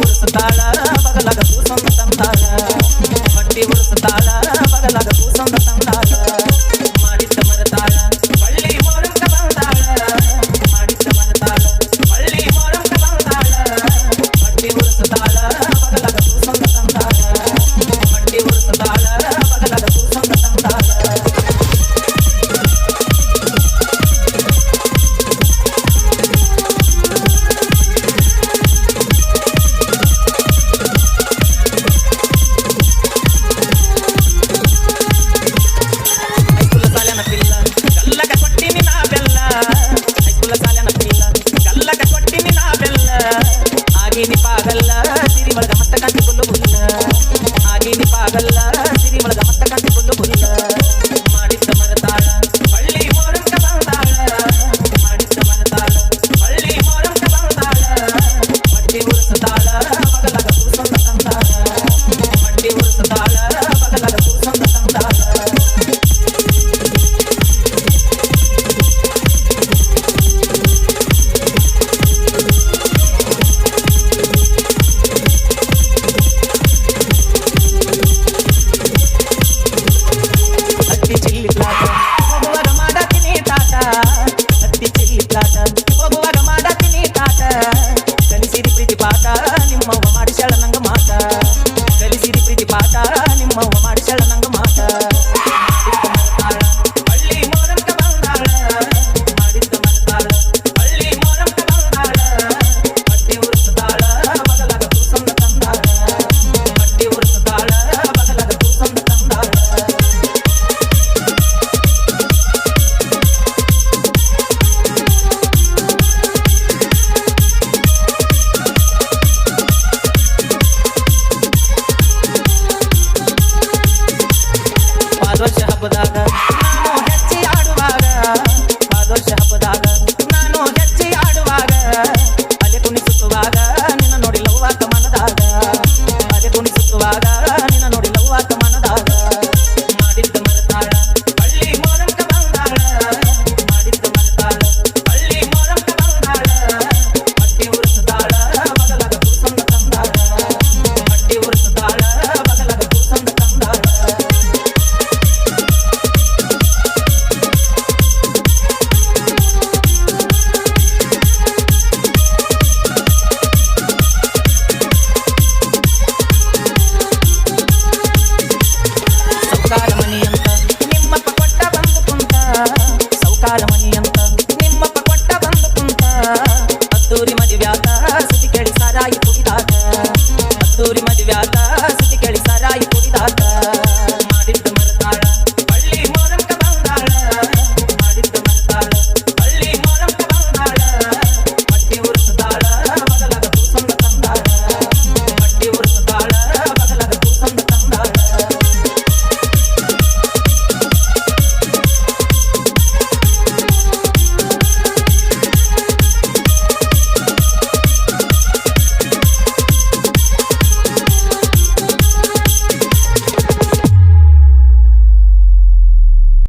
ಉರ್ಸ್ತಾಳ ಬಗಲಾಗ ಕೂಸೊಂದ ತಂದಾಳ ಹೊಟ್ಟಿ ಉರ್ಸ್ತಾಳ ಬಗಲಾಗ ಕೂಸೊಂದ ತಂದಾಳ ಮಾಡಿದ್ದ ಮರತಾಳ ಬಳ್ಳಿ ಮೋರಂಕ ಬಂದಾಳ ಮಾಡಿದ್ದ ಮರತಾಳ ಬಳ್ಳಿ ಮೋರಂಕ ಬಂದಾಳ ಹೊಟ್ಟಿ ಉರ್ಸ್ತಾಳ ಬಗಲಾಗ ಕೂಸೊಂದ ತಂದಾಳ ಹೊಟ್ಟಿ ಉರ್ಸ್ತಾಳ ಬಗಲಾಗ ಕೂಸೊಂದ ತಂದಾಳ ಆಗಿನಿ ಪಾಗಲ್ಲ ಸಿರಿ ಒಳಗ ಮತ್ತ ಕಂಟಿ ಬುಲ್ಲು ಬುಲ್ಲ ಆಗಿನಿ ಪಾಗಲ್ಲ ಸಿರಿ ಒಳಗ ಮತ್ತ ಕಂಟಿ ಬುಲ್ಲು ಬುಲ್ಲ ಮಾಡಿದ್ದ ಮರತಾಳ ಬಳ್ಳಿ ಮೋರಂಕ ಬಂದಾಳ ಮಾಡಿದ್ದ ಮರತಾಳ ಬಳ್ಳಿ ಮೋರಂಕ ಬಂದಾಳ ಹೊಟ್ಟಿ ಉರ್ಸ್ತಾಳ